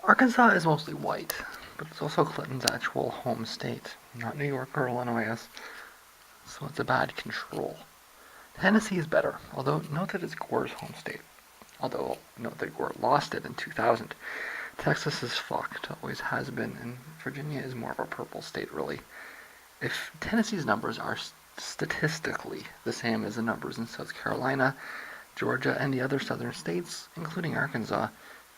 Arkansas is mostly white, but it's also Clinton's actual home state, not New York or Illinois, so it's a bad control. Tennessee is better, although note that it's Gore's home state. Although note that Gore lost it in 2000. Texas is fucked, always has been, and Virginia is more of a purple state, really. If Tennessee's numbers are statistically the same as the numbers in South Carolina, Georgia, and the other southern states, including Arkansas,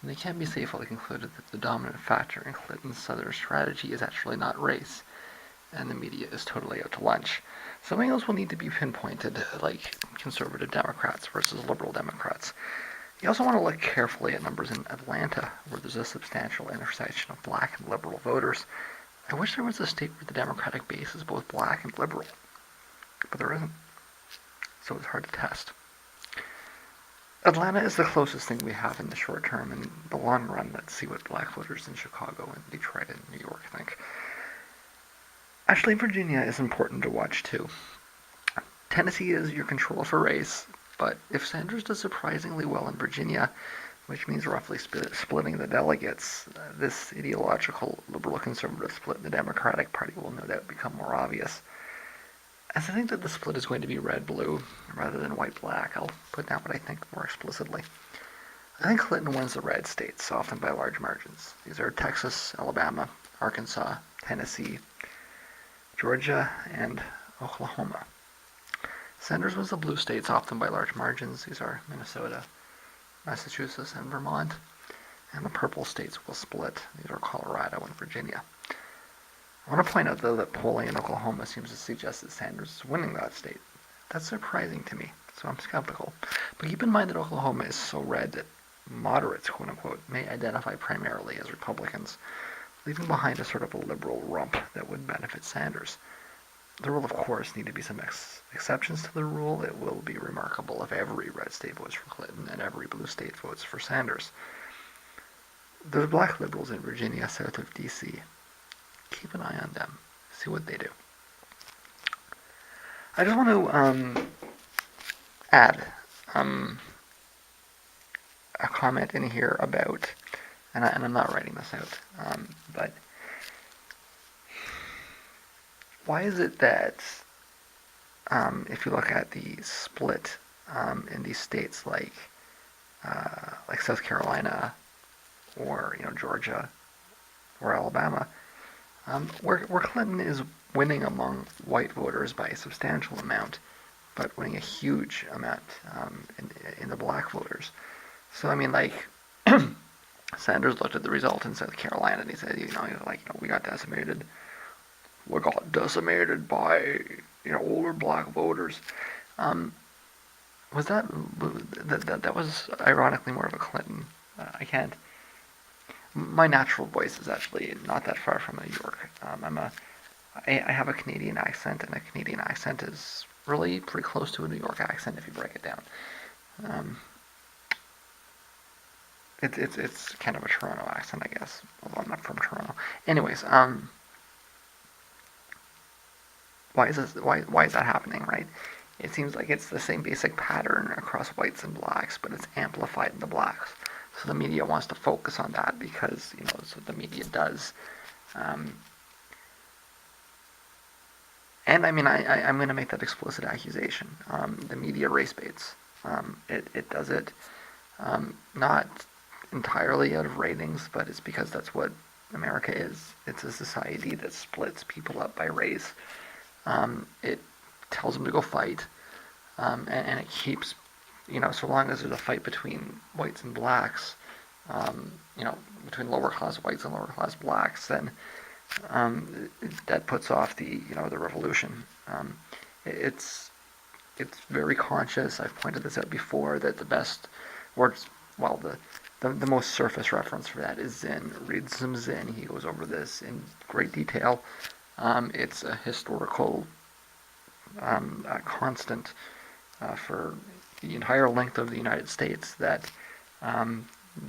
then they can be safely concluded that the dominant factor in Clinton's southern strategy is actually not race, and the media is totally out to lunch. Something else will need to be pinpointed, like conservative Democrats versus liberal Democrats. You also want to look carefully at numbers in Atlanta, where there's a substantial intersection of black and liberal voters. I wish there was a state where the Democratic base is both black and liberal, but there isn't, so it's hard to test. Atlanta is the closest thing we have in the short term. In the long run, let's see what black voters in Chicago and Detroit and New York think. Actually, Virginia is important to watch too. Tennessee is your control for race, but if Sanders does surprisingly well in Virginia, which means roughly splitting the delegates, this ideological liberal-conservative split in the Democratic Party will no doubt become more obvious. As I think that the split is going to be red-blue rather than white-black, I'll put down what I think more explicitly. I think Clinton wins the red states, often by large margins. These are Texas, Alabama, Arkansas, Tennessee, Georgia, and Oklahoma. Sanders wins the blue states, often by large margins. These are Minnesota, Massachusetts, and Vermont. And the purple states will split. These are Colorado and Virginia. I want to point out, though, that polling in Oklahoma seems to suggest that Sanders is winning that state. That's surprising to me, so I'm skeptical. But keep in mind that Oklahoma is so red that moderates, quote-unquote, may identify primarily as Republicans, leaving behind a sort of a liberal rump that would benefit Sanders. There will, of course, need to be some exceptions to the rule. It will be remarkable if every red state votes for Clinton and every blue state votes for Sanders. There's black liberals in Virginia, south of D.C. Keep an eye on them. See what they do. I just want to add a comment in here about, and I'm not writing this out, but why is it that if you look at the split in these states like South Carolina or Georgia or Alabama, where Clinton is winning among white voters by a substantial amount, but winning a huge amount in the black voters. So I mean, like Sanders looked at the result in South Carolina and he said, we got decimated. We got decimated by older black voters. Was that was ironically more of a Clinton? I can't. My natural voice is actually not that far from New York. I have a Canadian accent, and a Canadian accent is really pretty close to a New York accent if you break it down. It's kind of a Toronto accent, I guess, although I'm not from Toronto. Anyways, why is that happening, right? It seems like it's the same basic pattern across whites and blacks, but it's amplified in the blacks. So the media wants to focus on that because that's what the media does. And I mean, I'm going to make that explicit accusation. The media race baits. It does it not entirely out of ratings, but it's because that's what America is. It's a society that splits people up by race. It tells them to go fight, and it keeps, so long as there's a fight between whites and blacks, between lower class whites and lower class blacks, then that puts off the revolution. It's very conscious. I've pointed this out before that the best, the most surface reference for that is Zinn. Read some Zinn. He goes over this in great detail. It's a historical constant for the entire length of the United States that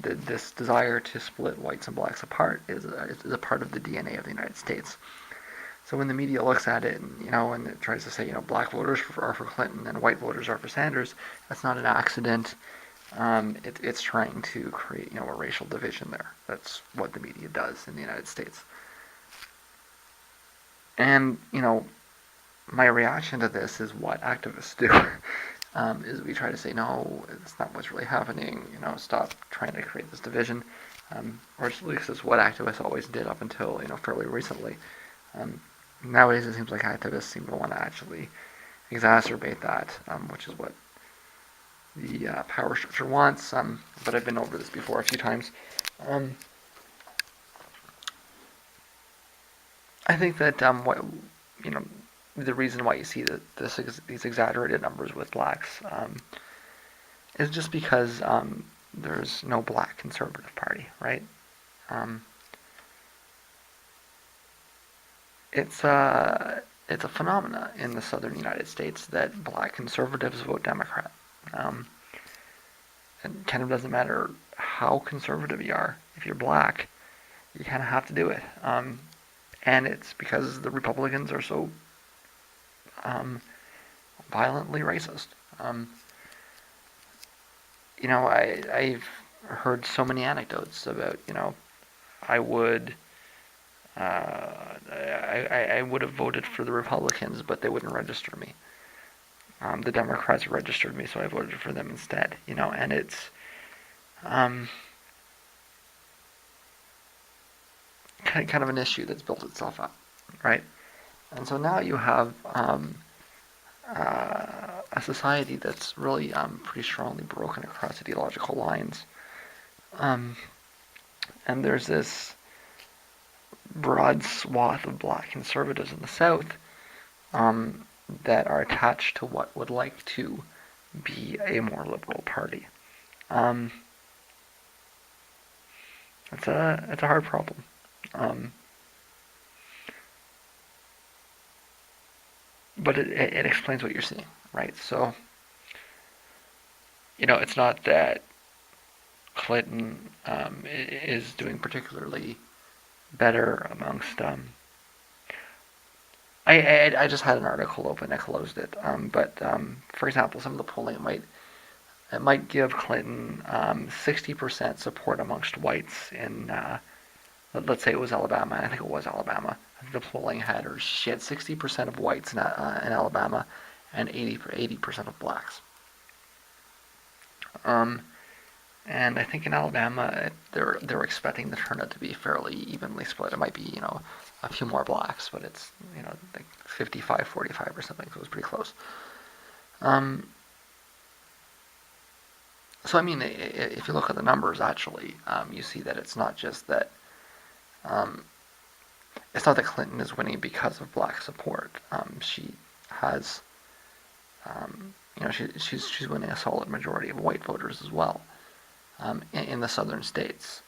this desire to split whites and blacks apart is a part of the DNA of the United States. So when the media looks at it and it tries to say black voters are for Clinton and white voters are for Sanders, that's not an accident. It's trying to create, a racial division there. That's what the media does in the United States. And, my reaction to this is what activists do. Is we try to say, no, it's not what's really happening, stop trying to create this division. Or at least it's what activists always did up until, fairly recently. Nowadays it seems like activists seem to want to actually exacerbate that, which is what the power structure wants. But I've been over this before a few times. I think that the reason why you see these exaggerated numbers with blacks is just because there's no black conservative party, right? Um, it's a phenomena in the southern United States that black conservatives vote Democrat. Um, it kind of doesn't matter how conservative you are. If you're black, you kind of have to do it. And it's because the Republicans are so violently racist. I've heard so many anecdotes about, I would, I would have voted for the Republicans, but they wouldn't register me. The Democrats registered me, so I voted for them instead. And it's kind of an issue that's built itself up, right? And so now you have a society that's really pretty strongly broken across ideological lines. And there's this broad swath of black conservatives in the South that are attached to what would like to be a more liberal party. It's a hard problem. But it explains what you're seeing, right? So, it's not that Clinton is doing particularly better amongst. I just had an article open. I closed it. But for example, some of the polling might give Clinton 60% support amongst whites in. Let's say it was Alabama. I think it was Alabama. The polling had, or she had 60% of whites in Alabama, and 80% of blacks. And I think in Alabama, they're expecting the turnout to be fairly evenly split. It might be, a few more blacks, but it's, like 55-45 or something, so it was pretty close. So, I mean, if you look at the numbers, actually, you see that it's not just that, it's not that Clinton is winning because of black support. She has, she's winning a solid majority of white voters as well. In the southern states.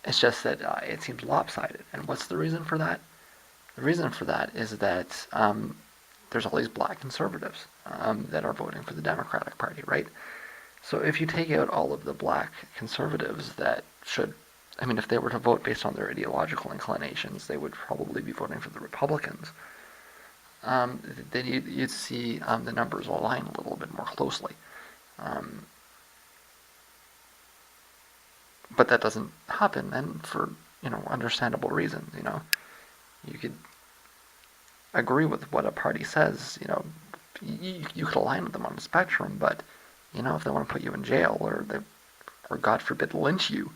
It's just that it seems lopsided. And what's the reason for that? The reason for that is that there's all these black conservatives that are voting for the Democratic Party, right? So if you take out all of the black conservatives that should, if they were to vote based on their ideological inclinations, they would probably be voting for the Republicans. Then you'd see the numbers align a little bit more closely. But that doesn't happen, and for understandable reasons. You could agree with what a party says. You could align with them on the spectrum, but if they want to put you in jail or God forbid lynch you,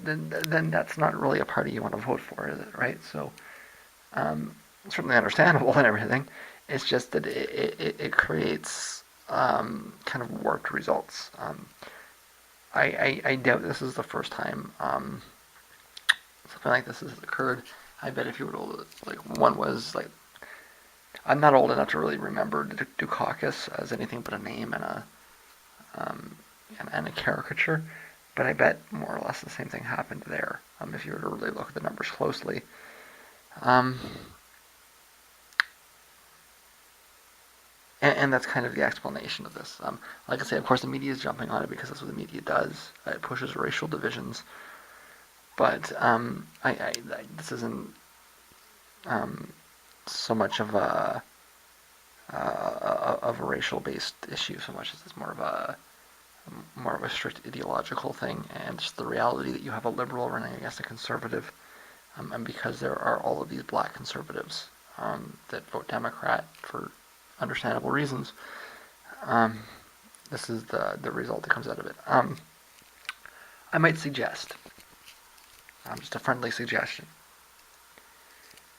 then that's not really a party you want to vote for, is it? Right? So certainly understandable and everything. It's just that it creates kind of warped results. I doubt this is the first time something like this has occurred. I bet if you were to, one was, I'm not old enough to really remember Dukakis as anything but a name and a caricature, but I bet more or less the same thing happened there, if you were to really look at the numbers closely. And that's kind of the explanation of this. Like I say, of course, the media is jumping on it because that's what the media does. It pushes racial divisions. But this isn't so much of a of a racial-based issue so much as it's more of a strict ideological thing, and just the reality that you have a liberal running against a conservative, and because there are all of these black conservatives that vote Democrat for understandable reasons, this is the result that comes out of it. I might suggest, just a friendly suggestion,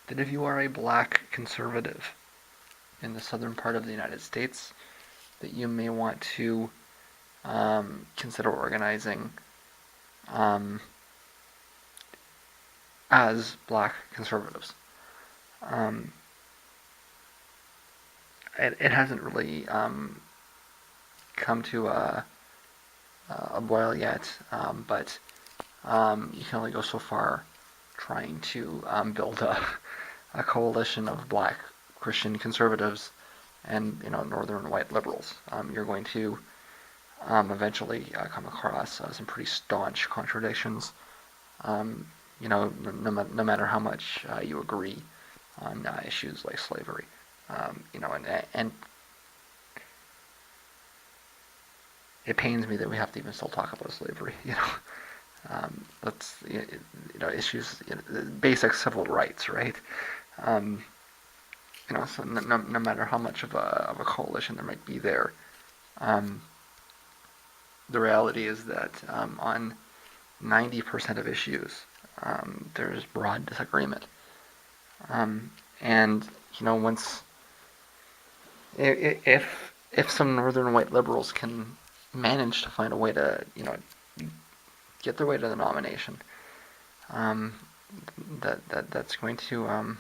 that if you are a black conservative in the southern part of the United States, that you may want to consider organizing as black conservatives. It hasn't really come to a boil yet, but you can only go so far trying to build a coalition of black Christian conservatives and northern white liberals. You're going to eventually come across some pretty staunch contradictions. No matter how much you agree on issues like slavery, and it pains me that we have to even still talk about slavery. That's issues, basic civil rights, right? So no matter how much of a coalition there might be there, the reality is that on 90% of issues, there's broad disagreement. And once if some northern white liberals can manage to find a way to get their way to the nomination, that's going to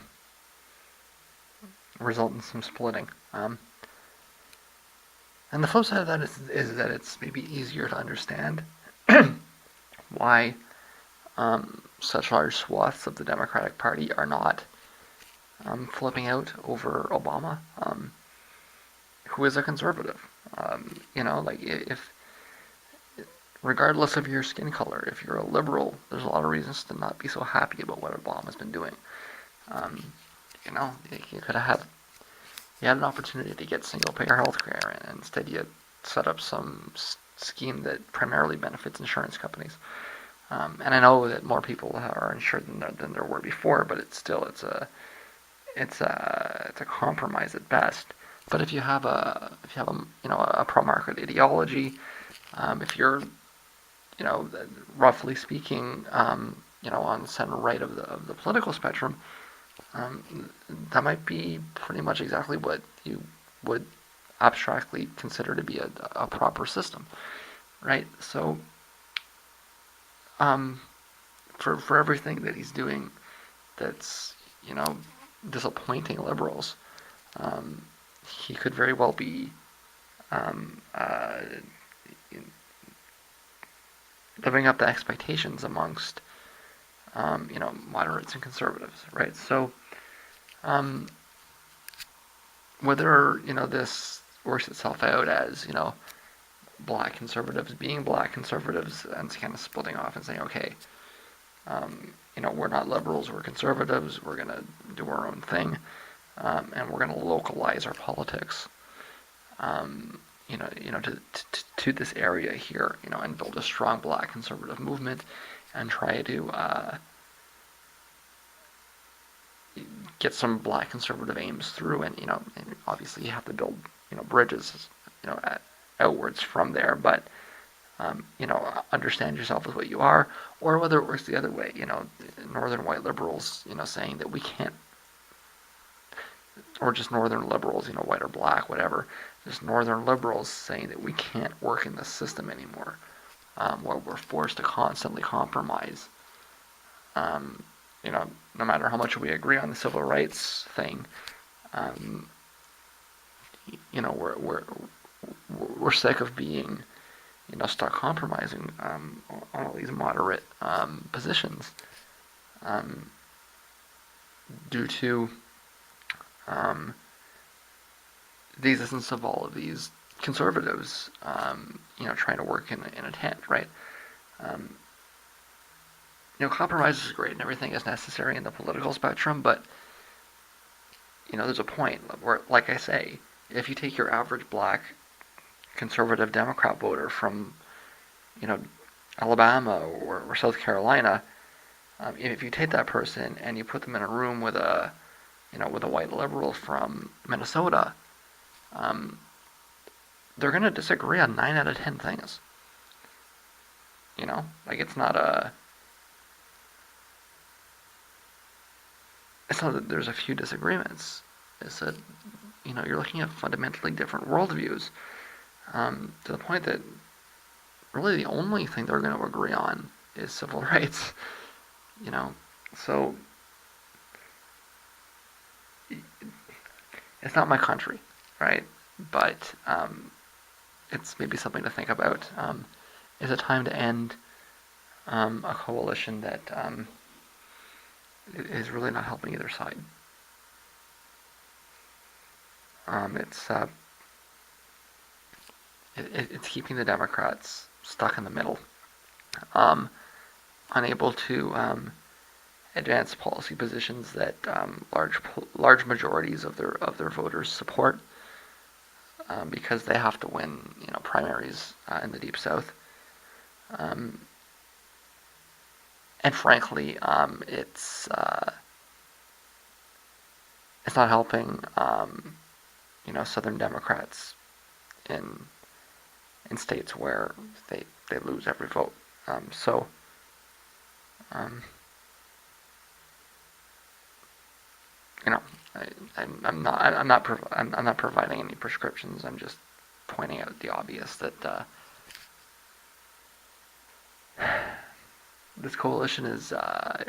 result in some splitting. And the flip side of that is that it's maybe easier to understand why such large swaths of the Democratic Party are not flipping out over Obama, who is a conservative. If regardless of your skin color, if you're a liberal, there's a lot of reasons to not be so happy about what Obama's been doing. You had an opportunity to get single-payer health care, and instead you set up some scheme that primarily benefits insurance companies. And I know that more people are insured than there were before, but it's a compromise at best. But if you have a pro-market ideology, if you're roughly speaking on the center right of the political spectrum, that might be pretty much exactly what you would abstractly consider to be a proper system, right? So, for everything that he's doing that's disappointing liberals, he could very well be living up to expectations amongst moderates and conservatives, right? So whether this works itself out as black conservatives being black conservatives and kind of splitting off and saying, okay, we're not liberals, we're conservatives, we're gonna do our own thing, and we're gonna localize our politics, to this area here, and build a strong black conservative movement, and try to get some black conservative aims through, and obviously you have to build bridges outwards from there, but understand yourself as what you are, or whether it works the other way, northern white liberals saying that we can't, or just northern liberals, white or black, whatever, just northern liberals saying that we can't work in this system anymore, where we're forced to constantly compromise. No matter how much we agree on the civil rights thing, we're sick of being, stuck compromising on all these moderate positions due to the existence of all of these conservatives, trying to work in a tent, right? Compromise is great and everything is necessary in the political spectrum, but there's a point where, like I say, if you take your average black conservative Democrat voter from, you know, Alabama or South Carolina, if you take that person and you put them in a room with a white liberal from Minnesota, um, they're going to disagree on 9 out of 10 things. Like it's not that there's a few disagreements. It's that, you're looking at fundamentally different worldviews, to the point that really the only thing they're going to agree on is civil rights. So it's not my country, right? But it's maybe something to think about. Is it time to end a coalition that is really not helping either side? It's keeping the Democrats stuck in the middle, unable to advance policy positions that large majorities of their voters support, because they have to win primaries in the Deep South. And frankly, it's not helping Southern Democrats in states where they lose every vote. I'm not providing any prescriptions. I'm just pointing out the obvious that this coalition is a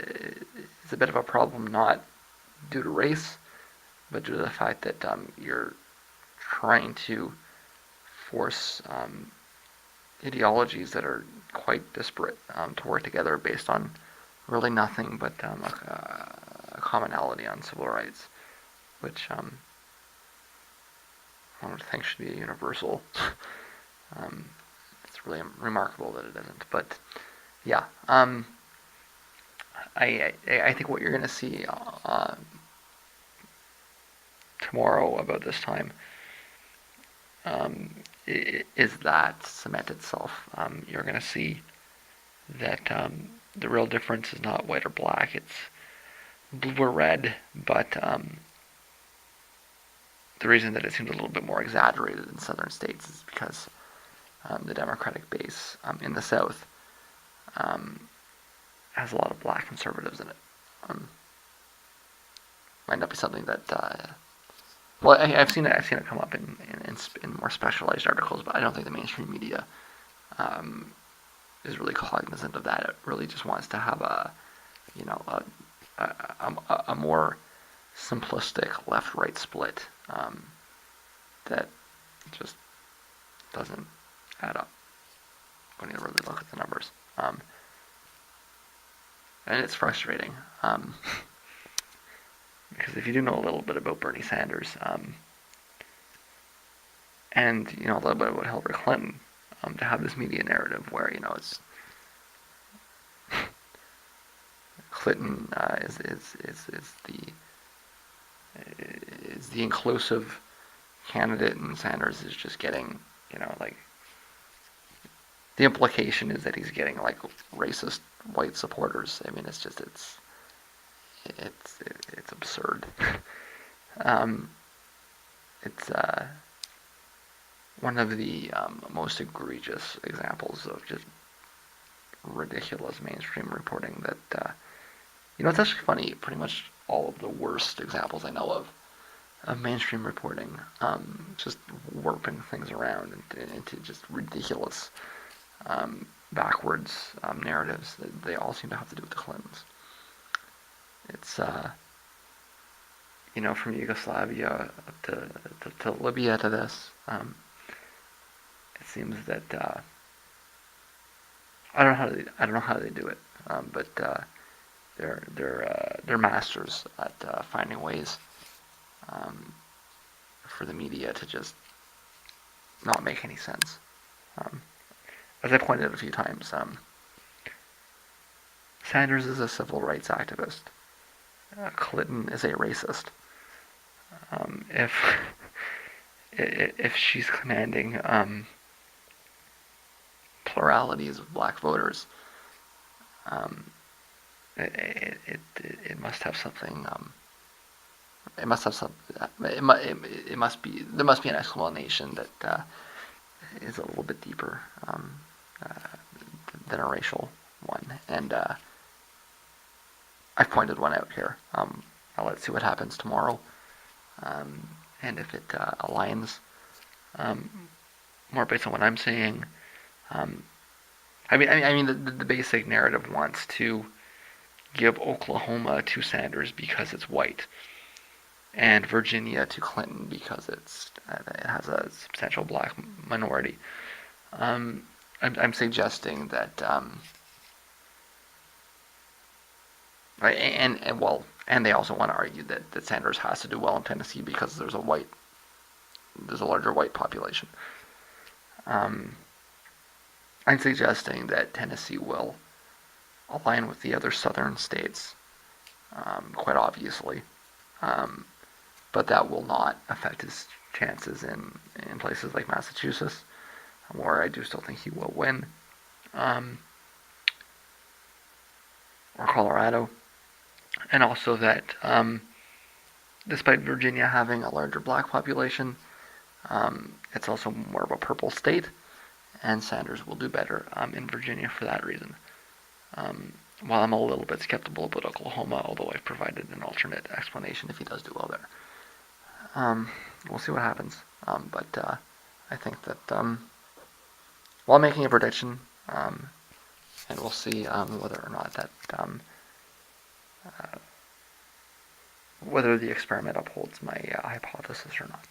bit of a problem, not due to race, but due to the fact that you're trying to force ideologies that are quite disparate to work together based on really nothing but a commonality on civil rights, which I would think should be universal. It's really remarkable that it isn't. But yeah, I think what you're going to see tomorrow about this time is that cement itself. You're going to see that the real difference is not white or black, it's blue or red, but the reason that it seems a little bit more exaggerated in southern states is because the Democratic base in the South has a lot of black conservatives in it. Might not be something that I've seen it come up in more specialized articles, but I don't think the mainstream media is really cognizant of that. It really just wants to have a more simplistic left-right split that just doesn't add up when you really look at the numbers. And it's frustrating. Because if you do know a little bit about Bernie Sanders, and a little bit about Hillary Clinton, to have this media narrative where it's Clinton is the inclusive candidate, and Sanders is just getting like the implication is that he's getting like racist white supporters. I mean, it's absurd. It's one of the most egregious examples of just ridiculous mainstream reporting that, it's actually funny, pretty much all of the worst examples I know of mainstream reporting, just warping things around into just ridiculous, backwards narratives. They all seem to have to do with the Clintons. It's from Yugoslavia to Libya to this. It seems that I don't know how they do it, but they're masters at finding ways for the media to just not make any sense. As I pointed out a few times, Sanders is a civil rights activist. Clinton is a racist. if she's commanding pluralities of black voters, um, it must have something. It must have some. It must be there must be an explanation that is a little bit deeper uh, than a racial one, and I've pointed one out here. Let's see what happens tomorrow, um, and if it aligns um, more based on what I'm saying. Um, I mean, the basic narrative wants to give Oklahoma to Sanders because it's white, and Virginia to Clinton because it has a substantial black minority. Um, I'm suggesting that, and they also want to argue that Sanders has to do well in Tennessee because there's a larger white population. Um, I'm suggesting that Tennessee will align with the other southern states, quite obviously, um, but that will not affect his chances in places like Massachusetts, where I do still think he will win, um, or Colorado, and also that despite Virginia having a larger black population, it's also more of a purple state, and Sanders will do better in Virginia for that reason. Um, while I'm a little bit skeptical about Oklahoma, although I've provided an alternate explanation if he does do well there. We'll see what happens. But I think that while making a prediction, and we'll see whether or not that uh, whether the experiment upholds my hypothesis or not.